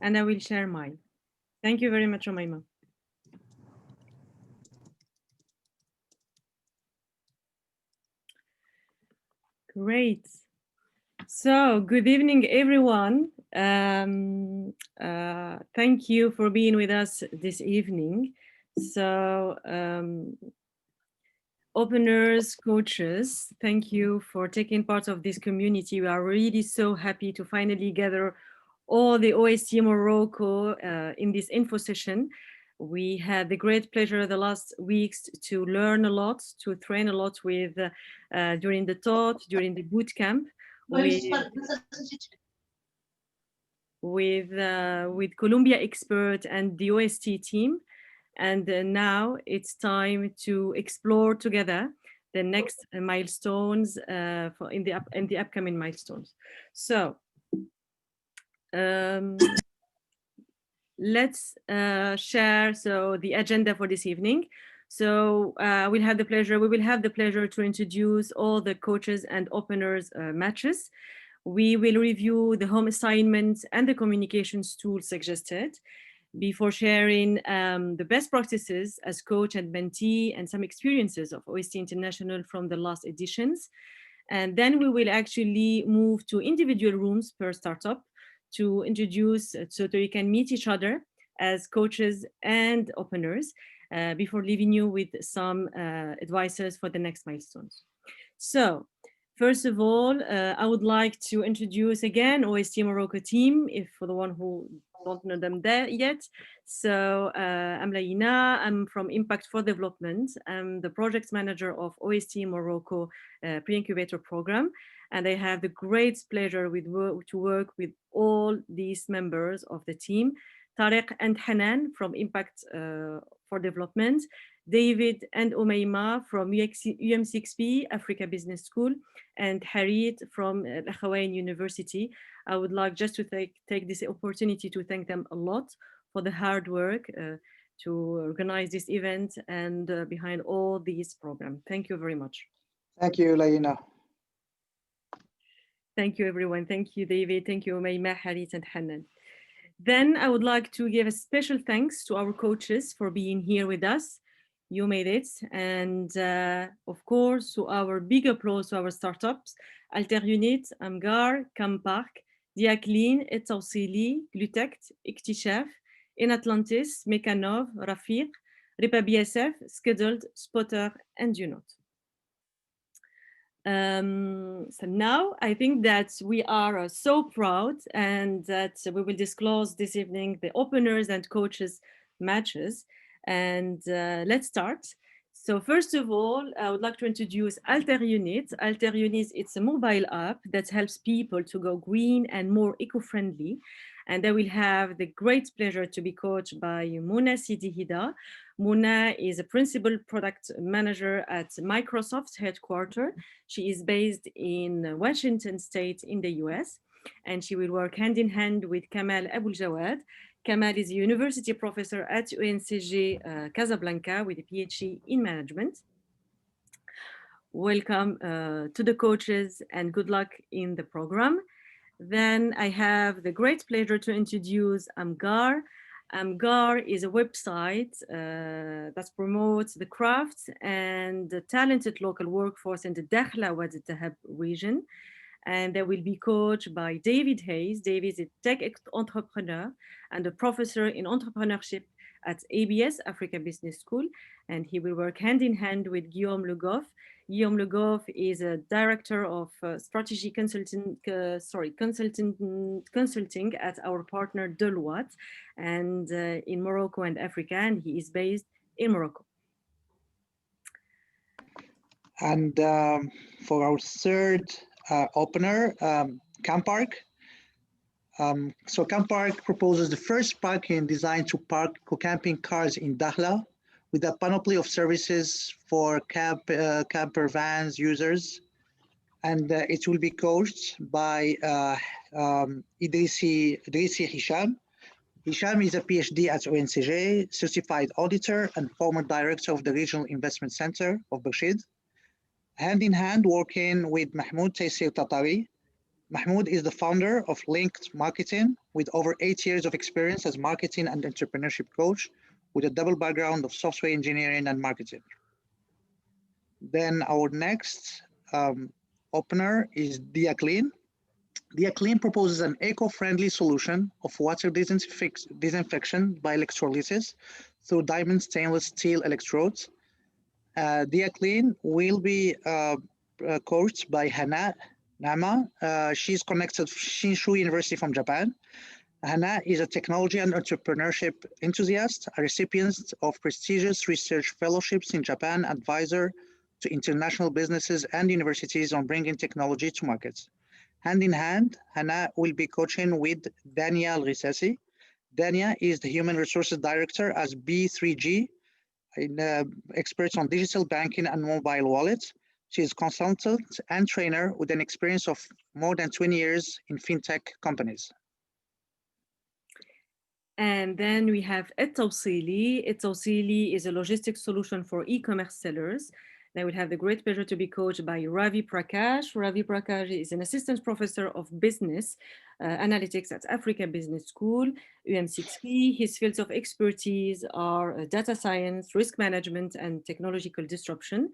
And I will share mine. Thank you very much, Umayma. Great. So, good evening, everyone. Thank you for being with us this evening. So, openers, coaches, thank you for taking part of this community. We are really so happy to finally gather all the OST-Morocco in this info session. We had the great pleasure the last weeks to learn a lot, to train a lot with during the talk, during the boot camp with Columbia expert and the OST team. And now it's time to explore together the next milestones in the upcoming milestones. So let's share the agenda for this evening. So we will have the pleasure to introduce all the coaches and openers matches. We will review the home assignments and the communications tools suggested before sharing the best practices as coach and mentee and some experiences of OST International from the last editions. And then we will actually move to individual rooms per startup to introduce so that you can meet each other as coaches and openers before leaving you with some advices for the next milestones. So first of all, I would like to introduce again OST-Morocco team, if for the one who don't know them there yet. So I'm Laina, I'm from Impact for Development. I'm the project manager of OST-Morocco pre-incubator program. And I have the great pleasure to work with all these members of the team. Tariq and Hanan from Impact for Development, David and Umayma from UM6P Africa Business School, and Harit from Al-Akhawain University. I would like just to take this opportunity to thank them a lot for the hard work to organize this event and behind all these programs. Thank you very much. Thank you, Laina. Thank you, everyone. Thank you, David. Thank you, Umayma, Harit, and Hanan. Then I would like to give a special thanks to our coaches for being here with us. You made it. And of course, to our big applause to our startups, Alter Unit, Amgar, Campark, Diaclean, Etawsili, Glutect, Iktishaf, In Atlantis, Mekanov, Rafiq, Ripa BSF, Scheduled, Spotter, and Unot. So now I think that we are so proud and that we will disclose this evening the openers and coaches matches. And let's start. So first of all, I would like to introduce Alter Unit. Alter Unit, it's a mobile app that helps people to go green and more eco-friendly. And I will have the great pleasure to be coached by Mona Sidihida. Mona is a principal product manager at Microsoft's headquarters. She is based in Washington State in the US, and she will work hand in hand with Kamal Abul Jawad. Kamal is a university professor at UNCG Casablanca with a PhD in management. Welcome to the coaches and good luck in the program. Then I have the great pleasure to introduce Amgar. Amgar is a website that promotes the crafts and the talented local workforce in the Dakhla Wadi Dahab region. And they will be coached by David Hayes. David is a tech entrepreneur and a professor in entrepreneurship at ABS, Africa Business School. And he will work hand in hand with Guillaume Le Goff. Guillaume Le Goff is a director of strategy consulting at our partner Deloitte and in Morocco and Africa, and he is based in Morocco. And for our third opener, Campark. So Campark proposes the first parking designed to park co-camping cars in Dakhla with a panoply of services for camper vans users. And it will be coached by Idrissi Hisham. Hisham is a PhD at ONCG, certified auditor and former director of the Regional Investment Center of Bershid. Hand in hand working with Mahmoud Taysir Tatari, Mahmoud is the founder of Linked Marketing with over 8 years of experience as marketing and entrepreneurship coach with a double background of software engineering and marketing. Then our next opener is Dia Clean. Dia Clean proposes an eco-friendly solution of water disinfection by electrolysis through diamond stainless steel electrodes. Dia Clean will be coached by Hana Nama. She's connected to Shinshu University from Japan. Hana is a technology and entrepreneurship enthusiast, a recipient of prestigious research fellowships in Japan, advisor to international businesses and universities on bringing technology to markets. Hand in hand, Hana will be coaching with Dania Risasi. Dania is the Human Resources Director at B3G, experts on digital banking and mobile wallets. She is consultant and trainer with an experience of more than 20 years in fintech companies. And then we have Etawsili. Etawsili is a logistics solution for e-commerce sellers. I will have the great pleasure to be coached by Ravi Prakash. Ravi Prakash is an assistant professor of business analytics at Africa Business School, UM6P. His fields of expertise are data science, risk management, and technological disruption.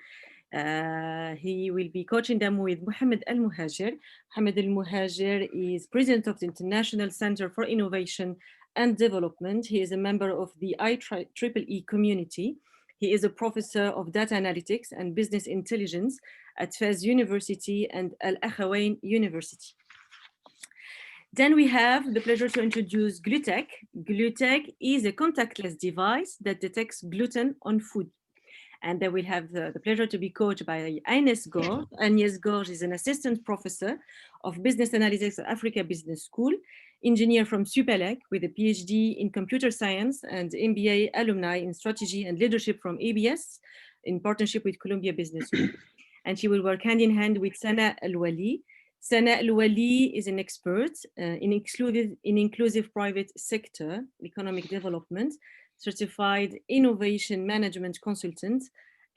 He will be coaching them with Mohamed Al Muhajir. Mohamed Al Muhajir is president of the International Center for Innovation and Development. He is a member of the IEEE community. He is a professor of data analytics and business intelligence at Fez University and Al Akhawain University. Then we have the pleasure to introduce Glutec. Glutec is a contactless device that detects gluten on food. And then we'll have the pleasure to be coached by Agnès Gorge. Agnès Gorge is an assistant professor of business analytics at Africa Business School, engineer from Supelec with a PhD in computer science and MBA alumni in strategy and leadership from ABS in partnership with Columbia Business School. And she will work hand in hand with Sana Al-Wali. Sana Al-Wali is an expert in inclusive private sector economic development, certified innovation management consultant,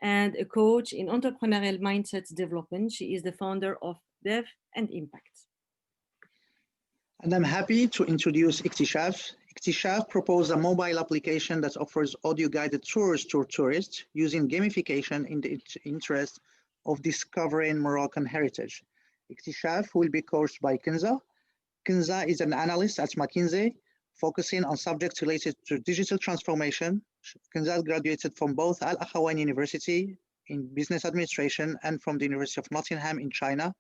and a coach in entrepreneurial mindset development. She is the founder of Dev and Impact. And I'm happy to introduce Iktishaf. Iktishaf proposed a mobile application that offers audio-guided tours to tourists using gamification in the interest of discovering Moroccan heritage. Iktishaf will be coached by Kenza. Kenza is an analyst at McKinsey, focusing on subjects related to digital transformation. Kenza graduated from both Al Akhawain University in business administration and from the University of Nottingham in China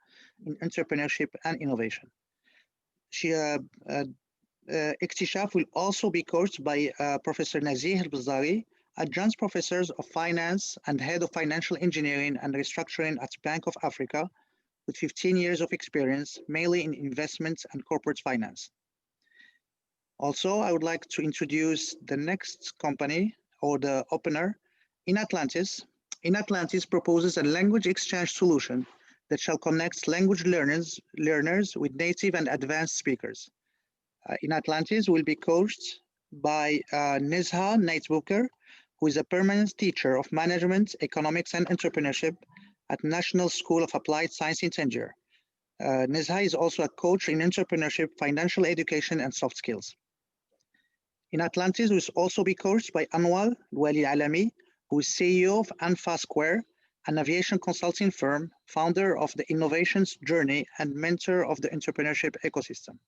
in entrepreneurship and innovation. Iktishaf will also be coached by Professor Nazih Al-Bazari, adjunct professors of finance and head of financial engineering and restructuring at Bank of Africa, with 15 years of experience, mainly in investments and corporate finance. Also, I would like to introduce the next company or the opener, InAtlantis. InAtlantis proposes a language exchange solution that shall connect language learners with native and advanced speakers. InAtlantis will be coached by Nizha Neitbooker, who is a permanent teacher of management, economics, and entrepreneurship at National School of Applied Science in Tangier. Nizha is also a coach in entrepreneurship, financial education, and soft skills. InAtlantis will also be coached by Anwar Wali Alami, who is CEO of Anfa Square, an aviation consulting firm, founder of the Innovations Journey, and mentor of the entrepreneurship ecosystem.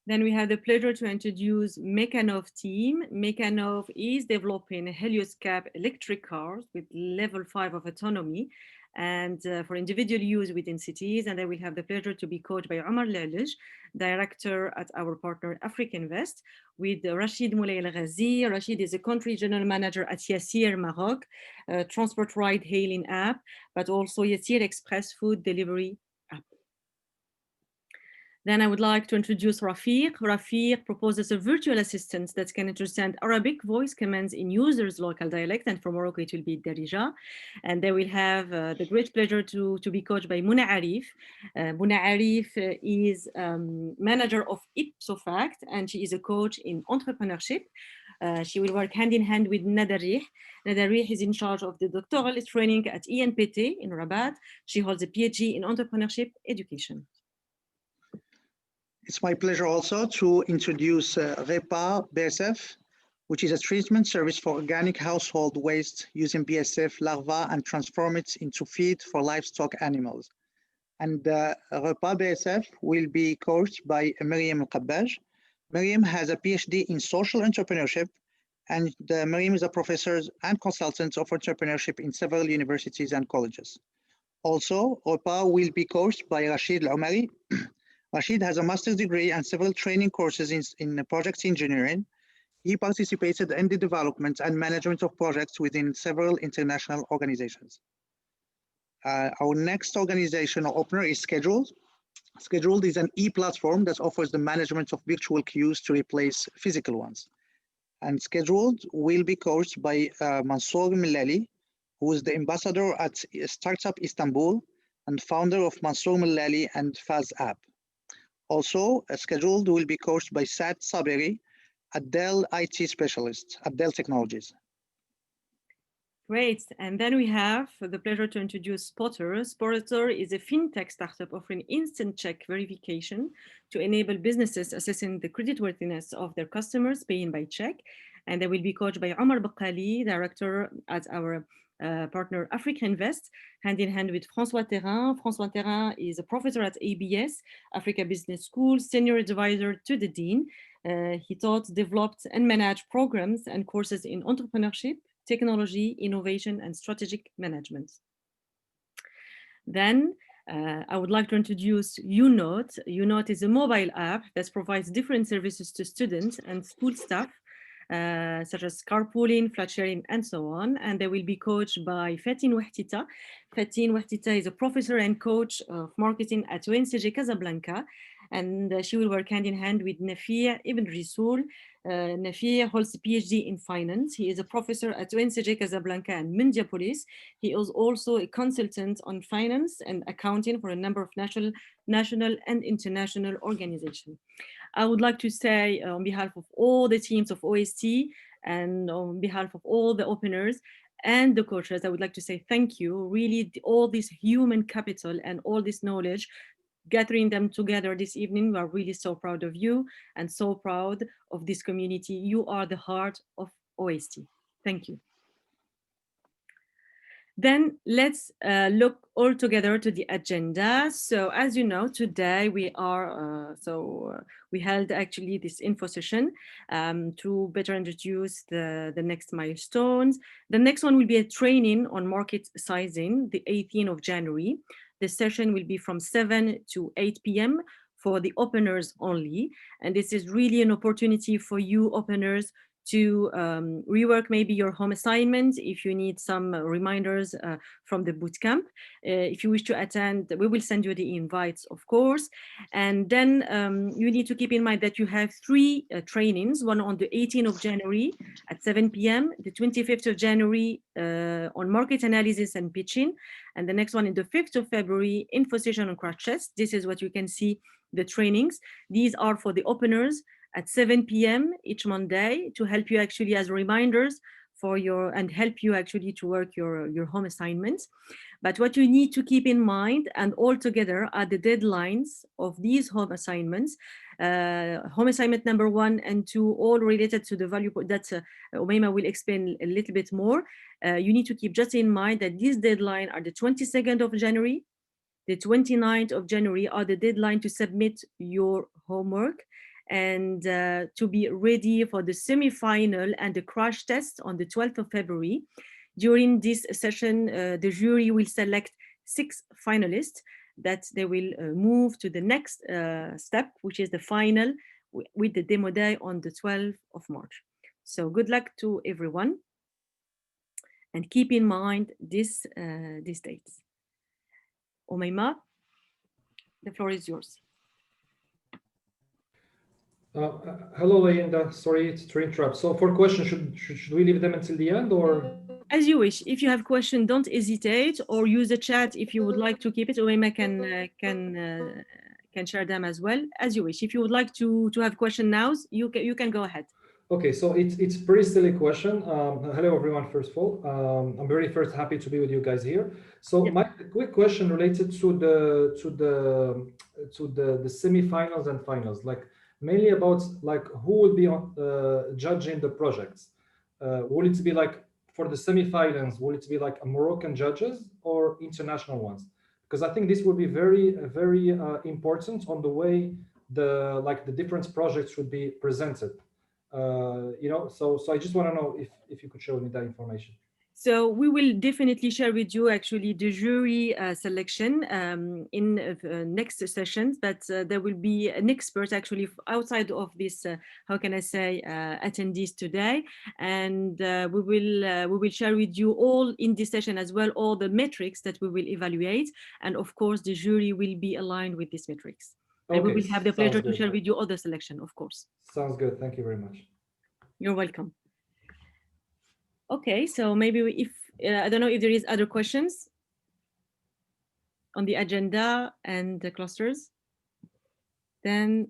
Then we have the pleasure to introduce Mechanov team. Mechanov is developing helioscap electric cars with level 5 of autonomy and for individual use within cities. And I will have the pleasure to be coached by Omar Lalij, director at our partner Africa Invest, with Rashid Moulay Al-Ghazi. Rashid is a country general manager at Yassir Maroc, a transport ride hailing app, but also Yassir Express food delivery app. Then I would like to introduce Rafiq. Rafiq proposes a virtual assistant that can understand Arabic voice commands in users' local dialect, and for Morocco it will be Darija. And they will have the great pleasure to be coached by Muna Arif. Muna Arif is manager of Ipsofact, and she is a coach in entrepreneurship. She will work hand in hand with Nada Rih. Nada Rih is in charge of the doctoral training at ENPT in Rabat. She holds a PhD in entrepreneurship education. It's my pleasure also to introduce REPA BSF, which is a treatment service for organic household waste using BSF larvae and transform it into feed for livestock animals. And REPA BSF will be coached by Mariam Al-Qabbaj. Mariam has a PhD in social entrepreneurship, and Mariam is a professor and consultant of entrepreneurship in several universities and colleges. Also, REPA will be coached by Rashid Al-Umari. Rashid has a master's degree and several training courses in project engineering. He participated in the development and management of projects within several international organizations. Our next organizational opener is Scheduled. Scheduled is an e-platform that offers the management of virtual queues to replace physical ones. And Scheduled will be coached by Mansour Millali, who is the ambassador at Startup Istanbul and founder of Mansour Millali and Faz app. Also, Scheduled will be coached by Saad Saberi, a Dell IT specialist at Dell Technologies. Great. And then we have the pleasure to introduce Spotter. Spotter is a fintech startup offering instant check verification to enable businesses assessing the creditworthiness of their customers paying by check. And they will be coached by Omar Bakali, director at our partner Africa Invest, hand in hand with François Terrain. François Terrain is a professor at ABS, Africa Business School, senior advisor to the dean. He taught, developed, and managed programs and courses in entrepreneurship, technology, innovation, and strategic management. Then I would like to introduce YouNote. YouNote is a mobile app that provides different services to students and school staff, such as carpooling, flat sharing, and so on. And they will be coached by Fatin Wahtita. Fatin Wahtita is a professor and coach of marketing at ONCG Casablanca. And she will work hand in hand with Nafir Ibn Risoul. Nafir holds a PhD in finance. He is a professor at ONCG Casablanca and Mindiapolis. He is also a consultant on finance and accounting for a number of national and international organizations. I would like to say on behalf of all the teams of OST and on behalf of all the openers and the coaches, I would like to say thank you. Really, all this human capital and all this knowledge, gathering them together this evening, we are really so proud of you and so proud of this community. You are the heart of OST. Thank you. Then let's look all together to the agenda. So as you know, today we are, we held actually this info session to better introduce the next milestones. The next one will be a training on market sizing, the 18th of January. The session will be from 7 to 8 p.m. for the openers only. And this is really an opportunity for you openers to rework maybe your home assignment if you need some reminders from the bootcamp. If you wish to attend, we will send you the invites, of course. And then you need to keep in mind that you have three trainings, one on the 18th of January at 7 p.m., the 25th of January on market analysis and pitching, and the next one in the 5th of February, info session on crash test. This is what you can see, the trainings. These are for the openers at 7 p.m. each Monday to help you actually as reminders for your, and help you actually to work your home assignments. But what you need to keep in mind and all together are the deadlines of these home assignments. Home assignment number 1 and 2, all related to the value that Umayma will explain a little bit more. You need to keep just in mind that these deadlines are the 22nd of January, the 29th of January are the deadline to submit your homework and to be ready for the semi-final and the crash test on the 12th of February. During this session, the jury will select 6 finalists that they will move to the next step, which is the final with the demo day on the 12th of March. So good luck to everyone. And keep in mind these dates. Umayma, the floor is yours. Hello, Linda. Sorry to interrupt. So for questions, should we leave them until the end or? As you wish. If you have questions, don't hesitate, or use the chat if you would like to keep it. Umayma can share them as well, as you wish. If you would like to have question now, you can go ahead. Okay, so it's pretty silly question. Hello everyone. First of all, I'm very first happy to be with you guys here. So Yep. my quick question related to the semifinals and finals, like mainly about like who will be judging the projects. Will it be like for the semifinals? Will it be like Moroccan judges or international ones? Because I think this will be very important on the way the different projects should be presented. So I just want to know if you could show me that information. So we will definitely share with you actually the jury selection in next sessions, but there will be an expert actually outside of this, how can I say, attendees today. And we will share with you all in this session as well, all the metrics that we will evaluate. And of course, the jury will be aligned with these metrics. And we Okay, will have the sounds pleasure to good. share with you other selection, of course. Sounds good. Thank you very much. You're welcome. Okay, so maybe if I don't know if there is other questions on the agenda and the clusters, then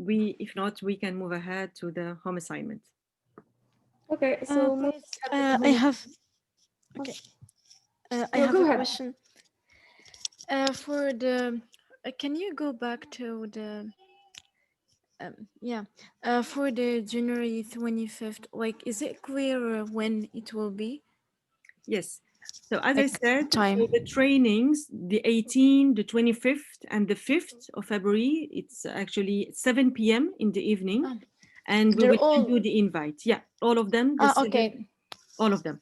if not, we can move ahead to the home assignment. Okay, so Please, I have. Okay. I have go a ahead. question. For the, can you go back to the? Yeah. For the January 25th, like, is it clear when it will be? Yes. So as I Like, said, time. for the trainings, the 18th, the 25th, and the 5th of February, it's actually 7 p.m. in the evening, Oh, and we they're will send all. you the invite. Yeah, all of them. The 7, Okay. all of them.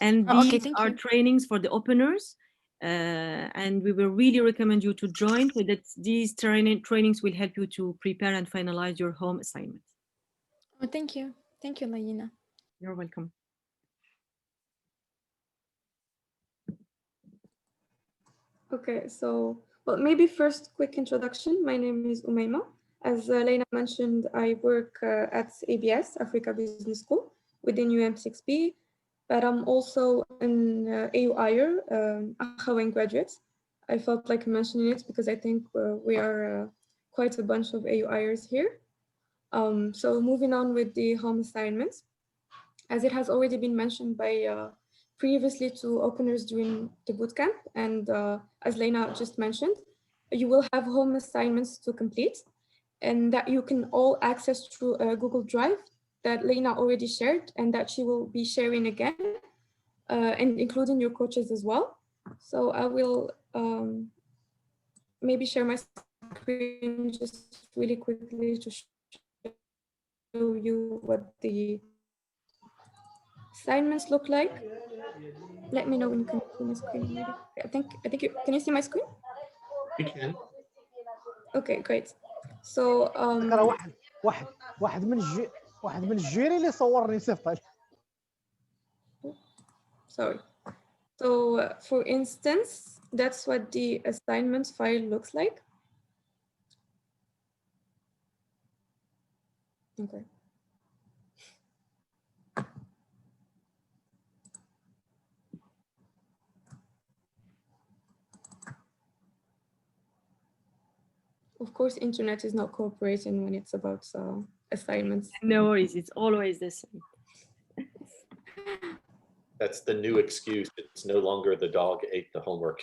And Okay, these thank are you. trainings for the openers. And we will really recommend you to join so that these trainings will help you to prepare and finalize your home assignment. Oh, thank you. Thank you, Layina. You're welcome. Okay, so well, maybe first quick introduction. My name is Umayma. As Lena mentioned, I work at ABS, Africa Business School, within UM6B, but I'm also an AUIer, Akhawain graduate. I felt like mentioning it because I think we are quite a bunch of AUIers here. So moving on with the home assignments, as it has already been mentioned by previously to openers during the bootcamp, and as Lena just mentioned, you will have home assignments to complete, and that you can all access through a Google Drive that Lena already shared, and that she will be sharing again, and including your coaches as well. So I will maybe share my screen just really quickly to show you what the assignments look like. Let me know when you can see my screen already. I think you can you see my screen? We can. Okay, great. So ترى واحد من الجيري اللي صورني صيفط. sorry. So for instance, that's what the assignments file looks like. Okay. Of course, internet is not cooperating when it's about assignments. No worries, it's always the same. That's the new excuse. It's no longer the dog ate the homework.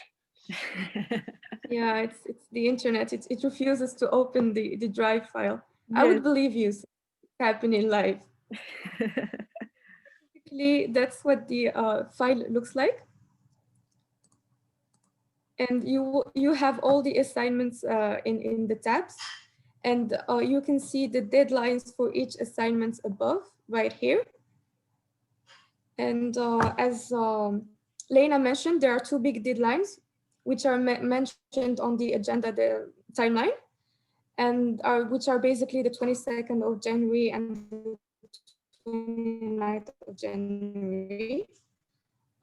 Yeah, it's the internet. It refuses to open the drive file. Yes. I would believe you. It's happening live. Basically, that's what the file looks like. And you have all the assignments in the tabs, and you can see the deadlines for each assignment above right here. And as Lena mentioned, there are two big deadlines which are mentioned on the agenda, the timeline, and which are basically the 22nd of January and the 29th of January.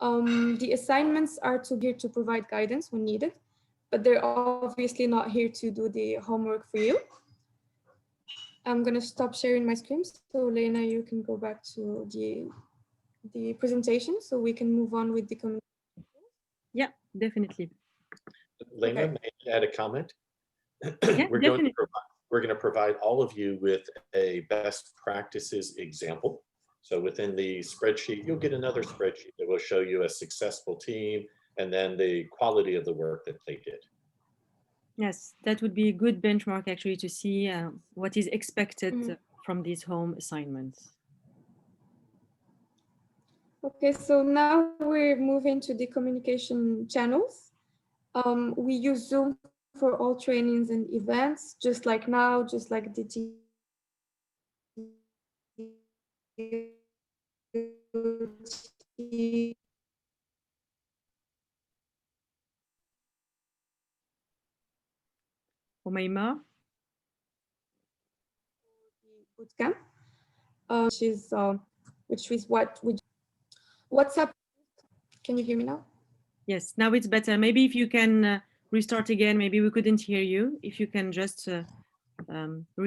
The assignments are here to provide guidance when needed, but they're obviously not here to do the homework for you. I'm going to stop sharing my screen. So Lena, you can go back to the presentation so we can move on with the communication. Yeah, definitely. Lena, Okay. may I add a comment? Yeah, we're definitely. we're going to provide all of you with a best practices example. So within the spreadsheet, you'll get another spreadsheet that will show you a successful team and then the quality of the work that they did. Yes, that would be a good benchmark actually to see what is expected Mhm. from these home assignments. Okay, so now we're moving to the communication channels. We use Zoom for all trainings and events, just like now, just like the Umayma? bootcamp, which is what we WhatsApp. Can you hear me now? Yes, now it's better. Maybe if you can restart again, maybe we couldn't hear you. If you can just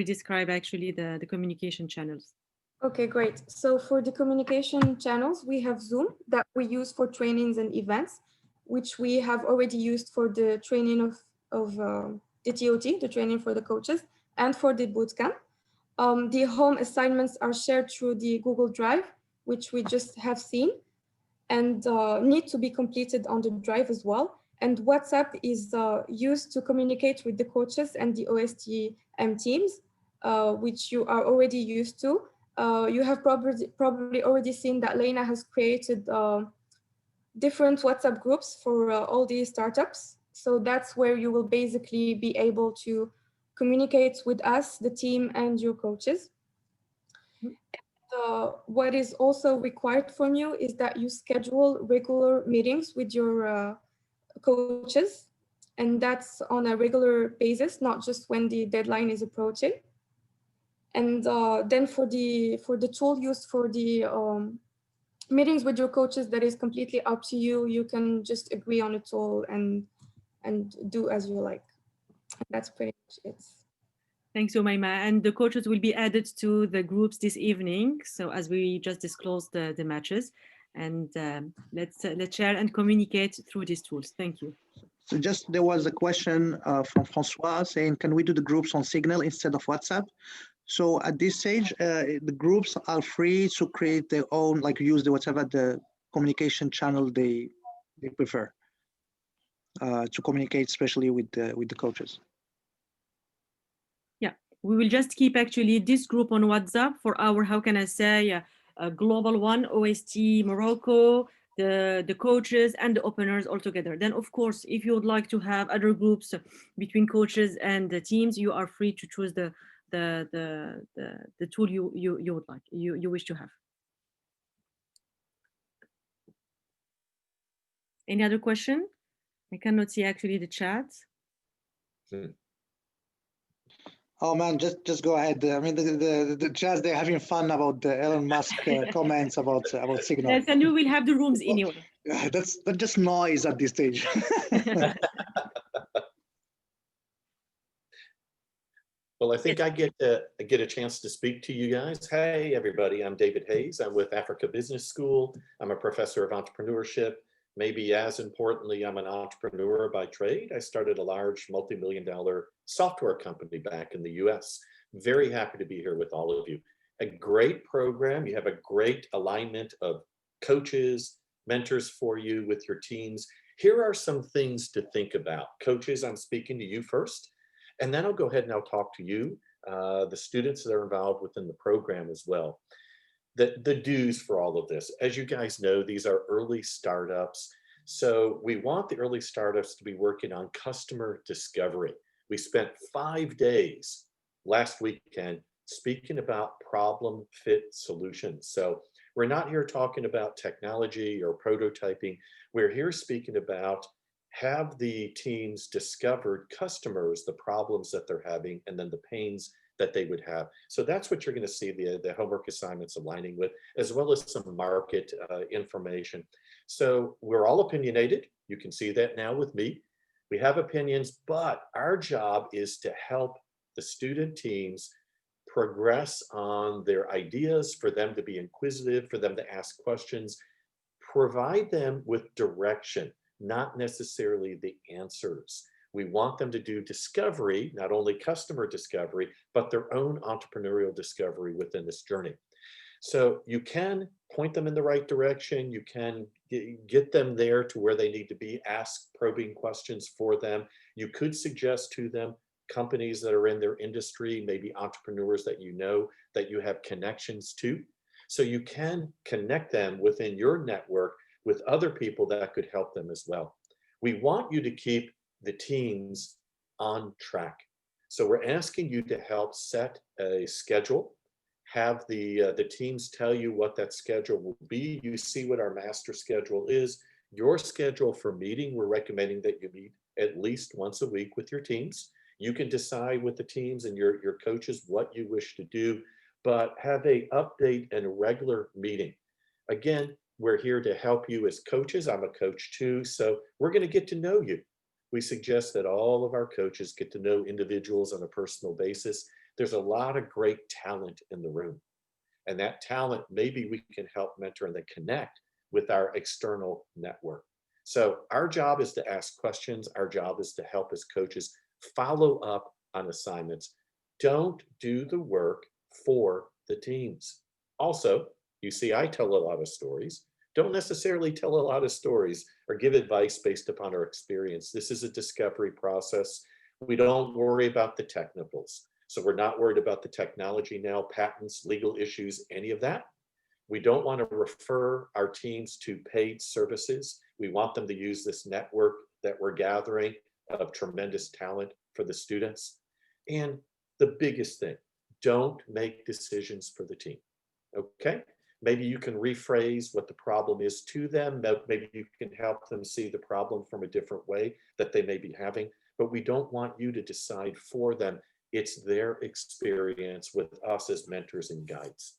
redescribe actually the communication channels. Okay, great. So for the communication channels, we have Zoom that we use for trainings and events, which we have already used for the training of the TOT, the training for the coaches, and for the bootcamp. The home assignments are shared through the Google Drive, which we just have seen, and need to be completed on the drive as well. And WhatsApp is used to communicate with the coaches and the OSTM teams, which you are already used to. You have probably already seen that Lena has created different WhatsApp groups for all these startups. So that's where you will basically be able to communicate with us, the team, and your coaches. What is also required from you is that you schedule regular meetings with your coaches, and that's on a regular basis, not just when the deadline is approaching. And then for the tool used for the meetings with your coaches, that is completely up to you. You can just agree on a tool and do as you like. That's pretty much it. Thanks, Umayma. And the coaches will be added to the groups this evening. So as we just disclosed the matches, and let's share and communicate through these tools. Thank you. So just there was a question from Francois saying, can we do the groups on Signal instead of WhatsApp? So at this stage, the groups are free to create their own, like use the whatever the communication channel they prefer to communicate, especially with the coaches. Yeah, we will just keep actually this group on WhatsApp for our, how can I say, a global one, OST-Morocco, the coaches and the openers all together. Then, of course, if you would like to have other groups between coaches and the teams, you are free to choose the tool you would like, you wish to have. Any other question? I cannot see actually the chat. Oh man, just go ahead. I mean, the chat, they're having fun about the Elon Musk comments about Signal. Yes, and you will have the rooms anyway. That's just noise at this stage. Well, I think I get a chance to speak to you guys. Hey, everybody, I'm David Hayes. I'm with Africa Business School. I'm a professor of entrepreneurship. Maybe as importantly, I'm an entrepreneur by trade. I started a large multi-million-dollar software company back in the US. Very happy to be here with all of you. A great program. You have a great alignment of coaches, mentors for you with your teams. Here are some things to think about. Coaches, I'm speaking to you first. And then I'll go ahead and I'll talk to you, the students that are involved within the program as well. The do's for all of this. As you guys know, these are early startups. So we want the early startups to be working on customer discovery. We spent 5 days last weekend speaking about problem fit solutions. So we're not here talking about technology or prototyping. We're here speaking about have the teams discovered customers, the problems that they're having, and then the pains that they would have. So that's what you're going to see the homework assignments aligning with, as well as some market information. So we're all opinionated. You can see that now with me. We have opinions, but our job is to help the student teams progress on their ideas, for them to be inquisitive, for them to ask questions, provide them with direction, not necessarily the answers. We want them to do discovery, not only customer discovery, but their own entrepreneurial discovery within this journey. So you can point them in the right direction. You can get them there to where they need to be, ask probing questions for them. You could suggest to them companies that are in their industry, maybe entrepreneurs that you know, that you have connections to. So you can connect them within your network with other people that could help them as well. We want you to keep the teams on track. So we're asking you to help set a schedule, have the teams tell you what that schedule will be. You see what our master schedule is. Your schedule for meeting, we're recommending that you meet at least once a week with your teams. You can decide with the teams and your coaches what you wish to do, but have a update and a regular meeting. Again, we're here to help you as coaches. I'm a coach too, so we're going to get to know you. We suggest that all of our coaches get to know individuals on a personal basis. There's a lot of great talent in the room. And that talent, maybe we can help mentor and then connect with our external network. So our job is to ask questions. Our job is to help as coaches follow up on assignments. Don't do the work for the teams. Also, you see, I tell a lot of stories. Don't necessarily tell a lot of stories or give advice based upon our experience. This is a discovery process. We don't worry about the technicals. So we're not worried about the technology now, patents, legal issues, any of that. We don't want to refer our teams to paid services. We want them to use this network that we're gathering of tremendous talent for the students. And the biggest thing, don't make decisions for the team, okay? Maybe you can rephrase what the problem is to them. Maybe you can help them see the problem from a different way that they may be having, but we don't want you to decide for them. It's their experience with us as mentors and guides.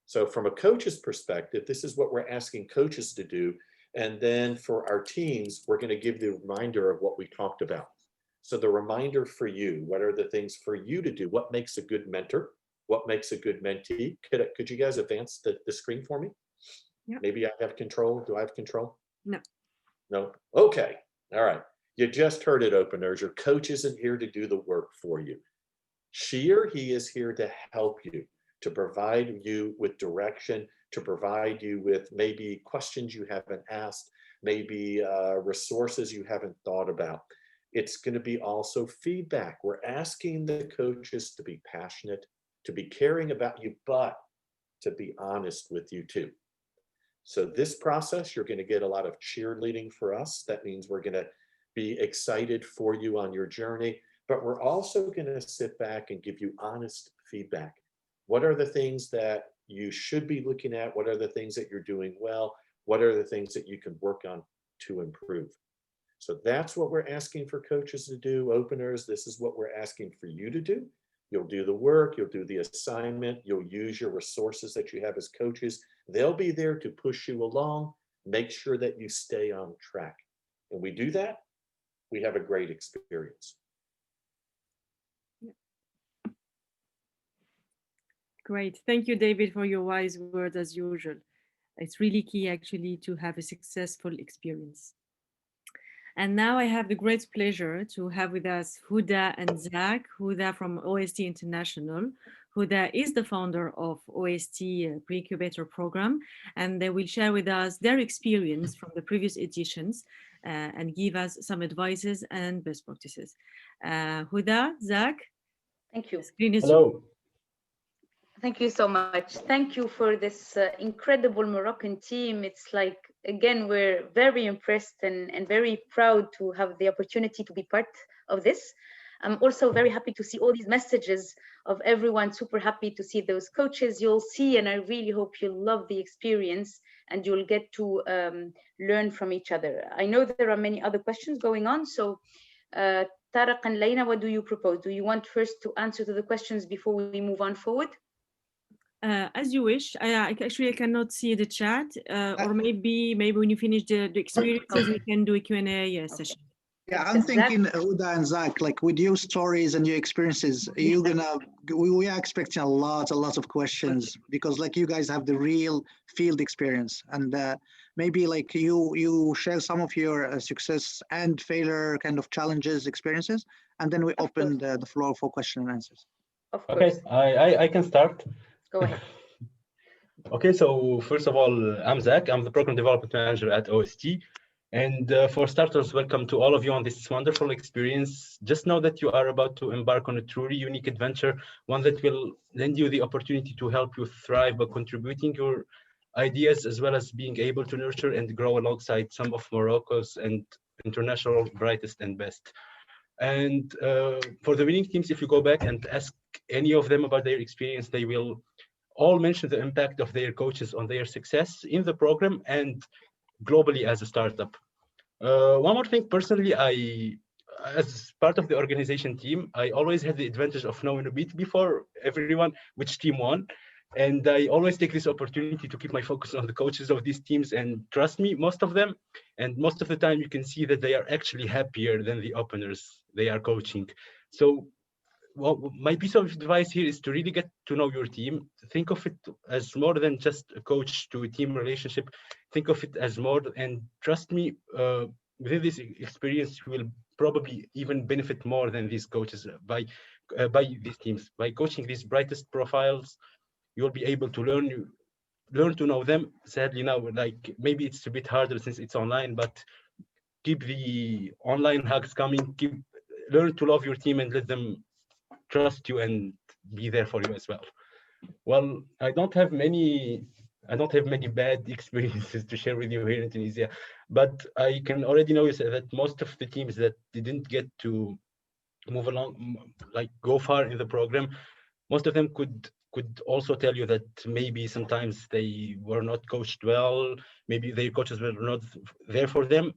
So from a coach's perspective, this is what we're asking coaches to do. And then for our teams, we're going to give the reminder of what we talked about. So the reminder for you, what are the things for you to do? What makes a good mentor? What makes a good mentee? Could you guys advance the screen for me? Yeah. Maybe I have control. Do I have control? No. No? Okay. All right. You just heard it, openers. Your coach isn't here to do the work for you. She or he is here to help you, to provide you with direction, to provide you with maybe questions you haven't asked, maybe resources you haven't thought about. It's going to be also feedback. We're asking the coaches to be passionate, to be caring about you, but to be honest with you too. So this process, you're going to get a lot of cheerleading for us. That means we're going to be excited for you on your journey, but we're also going to sit back and give you honest feedback. What are the things that you should be looking at? What are the things that you're doing well? What are the things that you can work on to improve? So that's what we're asking for coaches to do, openers. This is what we're asking for you to do. You'll do the work, you'll do the assignment, you'll use your resources that you have as coaches. They'll be there to push you along, make sure that you stay on track. And we do that, we have a great experience. Great. Thank you, David, for your wise words as usual. It's really key actually to have a successful experience. And now I have the great pleasure to have with us Huda and Zach. Huda from OST International. Huda is the founder of OST Pre-Incubator Program, and they will share with us their experience from the previous editions and give us some advices and best practices. Huda, Zach. Thank you. The screen is Hello. Thank you so much. Thank you for this incredible Moroccan team. It's like, again, we're very impressed and very proud to have the opportunity to be part of this. I'm also very happy to see all these messages of everyone, super happy to see those coaches. You'll see, and I really hope you'll love the experience and you'll get to learn from each other. I know there are many other questions going on, so Tarek and Leina, what do you propose? Do you want first to answer to the questions before we move on forward? As you wish. I cannot see the chat, or maybe when you finish the experiences, we can do a Q&A session. Yeah, I'm thinking, Huda and Zach, like with your stories and your experiences, you're gonna, we are expecting a lot of questions because like you guys have the real field experience. And maybe like you share some of your success and failure kind of challenges, experiences, and then we open the floor for question and answers. Of Okay, course. I can start. Go ahead. Okay, so first of all, I'm Zach. I'm the program development manager at OST. And for starters, welcome to all of you on this wonderful experience. Just know that you are about to embark on a truly unique adventure, one that will lend you the opportunity to help you thrive by contributing your ideas, as well as being able to nurture and grow alongside some of Morocco's and international brightest and best. And for the winning teams, if you go back and ask any of them about their experience, they will all mention the impact of their coaches on their success in the program and globally as a startup. One more thing, personally, as part of the organization team, I always had the advantage of knowing a bit before everyone which team won. And I always take this opportunity to keep my focus on the coaches of these teams, and trust me, most of them, and most of the time you can see that they are actually happier than the openers they are coaching. So well, my piece of advice here is to really get to know your team. Think of it as more than just a coach to a team relationship. Think of it as more, and trust me, within this experience, you will probably even benefit more than these coaches by these teams. By coaching these brightest profiles, you'll be able to learn to know them. Sadly now, like maybe it's a bit harder since it's online, but keep the online hugs coming. Learn to love your team and let them trust you and be there for you as well. Well, I don't have many bad experiences to share with you here in Tunisia, but I can already notice that most of the teams that didn't get to move along, like go far in the program, most of them could also tell you that maybe sometimes they were not coached well, maybe their coaches were not there for them.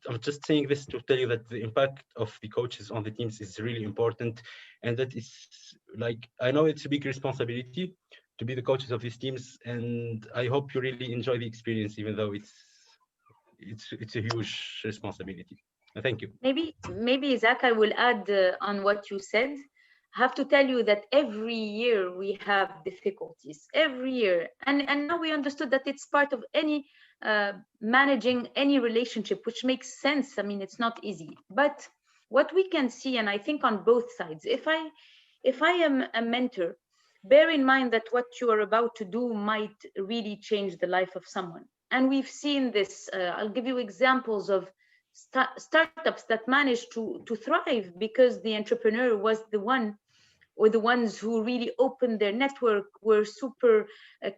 I'm just saying this to tell you that the impact of the coaches on the teams is really important, and that is like, I know it's a big responsibility to be the coaches of these teams, and I hope you really enjoy the experience, even though it's a huge responsibility. Thank you. Maybe Zach, I will add on what you said. I have to tell you that every year we have difficulties, every year, and now we understood that it's part of any managing any relationship, which makes sense. I mean, it's not easy, but what we can see, and I think on both sides, if I am a mentor, bear in mind that what you are about to do might really change the life of someone. And we've seen this. I'll give you examples of startups that managed to thrive because the entrepreneur was the one, or the ones who really opened their network, were super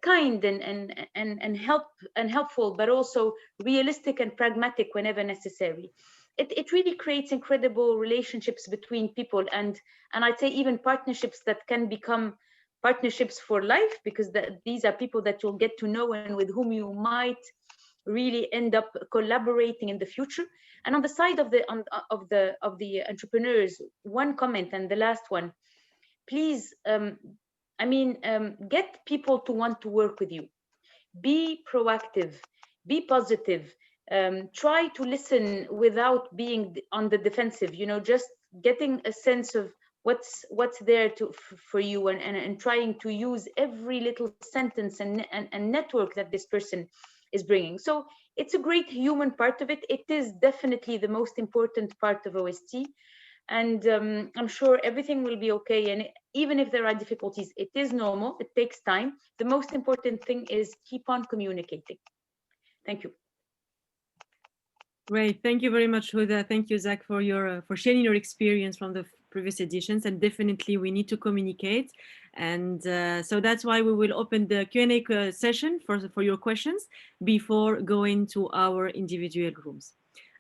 kind and helpful, but also realistic and pragmatic whenever necessary. It really creates incredible relationships between people, and I'd say even partnerships that can become partnerships for life, because these are people that you'll get to know and with whom you might really end up collaborating in the future. And on the side of the entrepreneurs, one comment, and the last one, please, get people to want to work with you. Be proactive, be positive, try to listen without being on the defensive, just getting a sense of what's there for you, and trying to use every little sentence and network that this person is bringing. So it's a great human part of it. It is definitely the most important part of OST. And I'm sure everything will be okay. And even if there are difficulties, it is normal. It takes time. The most important thing is keep on communicating. Thank you. Great. Thank you very much, Huda. Thank you, Zach, for sharing your experience from the previous editions. And definitely we need to communicate. And so that's why we will open the Q&A session for your questions before going to our individual rooms.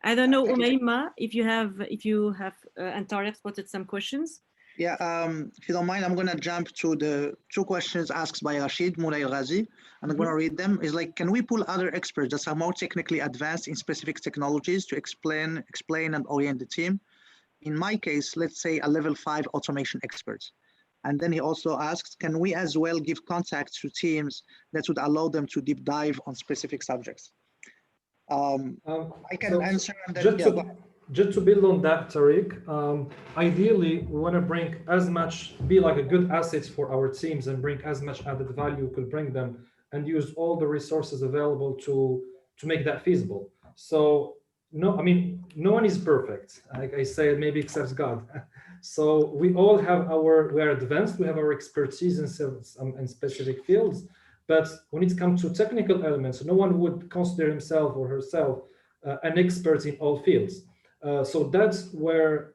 I don't know, Umaima, if you have and Tarek spotted some questions. Yeah, if you don't mind, I'm going to jump to the two questions asked by Rashid Moulay Ghazi, and I'm going to read them. Is like, can we pull other experts that are more technically advanced in specific technologies to explain and orient the team? In my case, let's say a level 5 automation expert. And then he also asks, can we as well give contacts to teams that would allow them to deep dive on specific subjects? I can answer. And then, just to build on that, Tariq, ideally we want to bring be like a good assets for our teams and bring as much added value we could bring them, and use all the resources available to to make that feasible. So no, I mean, no one is perfect. Like I said, maybe except God. So we all have we are advanced, we have our expertise in specific fields. But when it comes to technical elements, no one would consider himself or herself an expert in all fields. So that's where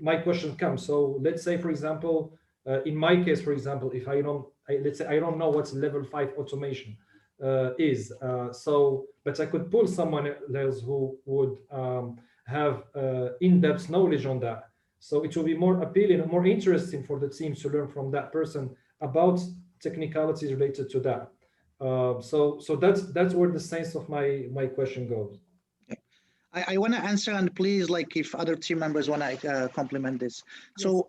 my question comes. So let's say, for example, in my case, for example, if let's say I don't know what level 5 automation is. But I could pull someone else who would have in-depth knowledge on that. So it will be more appealing and more interesting for the teams to learn from that person about technicalities related to that. So that's where the sense of my question goes. I want to answer, and please, like, if other team members want to complement this. So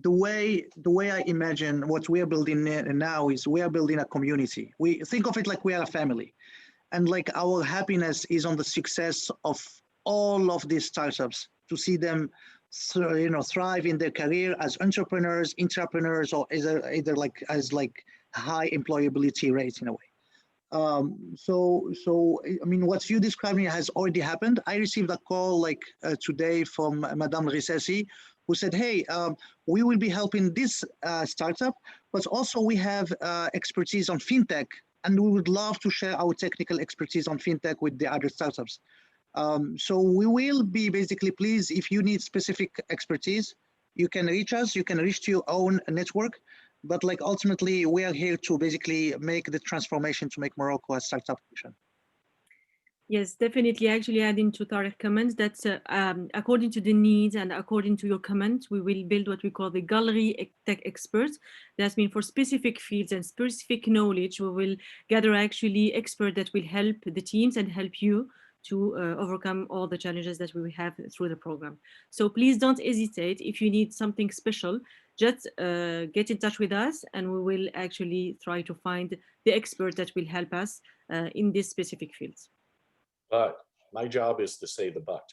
the way I imagine what we are building now is we are building a community. We think of it like we are a family, and like our happiness is on the success of all of these startups, to see them, thrive in their career as entrepreneurs, intrapreneurs, or either like as like high employability rate in a way. So I mean, what you describing has already happened. I received a call like today from Madame Rissessi, who said, hey, we will be helping this startup, but also we have expertise on fintech, and we would love to share our technical expertise on fintech with the other startups. So we will be basically, please, if you need specific expertise, you can reach us, you can reach to your own network. But like ultimately, we are here to basically make the transformation to make Morocco a startup nation. Yes, definitely. Actually, adding to Tariq's comments, that's according to the needs and according to your comment, we will build what we call the gallery tech experts. That means for specific fields and specific knowledge, we will gather actually experts that will help the teams and help you to overcome all the challenges that we will have through the program. So please don't hesitate. If you need something special, just get in touch with us, and we will actually try to find the expert that will help us in these specific fields. But my job is to say the but.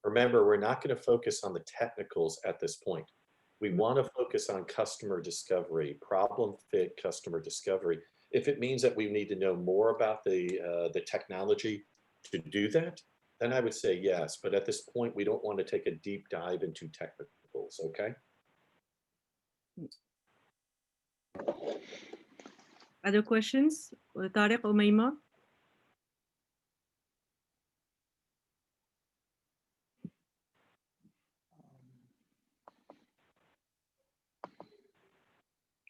Remember, we're not going to focus on the technicals at this point. We want to focus on customer discovery, problem fit customer discovery. If it means that we need to know more about the technology to do that, then I would say yes. But at this point, we don't want to take a deep dive into technicals, okay? Other questions? Tariq, Umayma?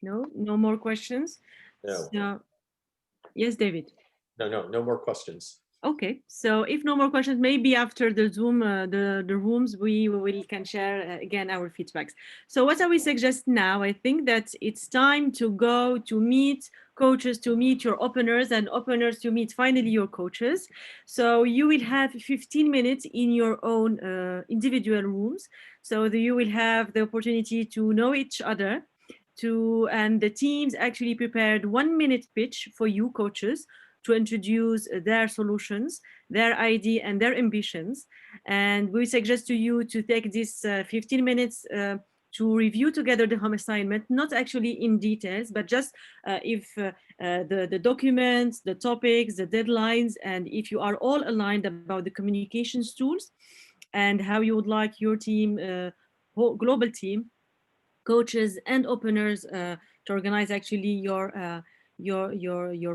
No more questions? No. So, yes, David. No more questions. Okay, so if no more questions, maybe after the Zoom, the rooms, we can share again our feedbacks. So what I will suggest now, I think that it's time to go to meet coaches, to meet your openers, and openers to meet finally your coaches. So you will have 15 minutes in your own individual rooms. So you will have the opportunity to know each other, and the teams actually prepared 1 minute pitch for you coaches to introduce their solutions, their idea, and their ambitions. And we suggest to you to take this 15 minutes to review together the home assignment, not actually in details, but just if the documents, the topics, the deadlines, and if you are all aligned about the communications tools and how you would like your team, global team, coaches and openers to organize actually your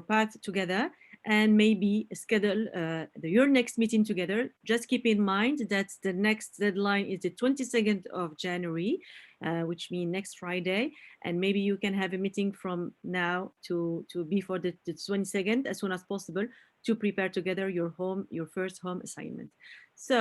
path together, and maybe schedule your next meeting together. Just keep in mind that the next deadline is the 22nd of January, which means next Friday, and maybe you can have a meeting from now to before the 22nd as soon as possible to prepare together your first home assignment. So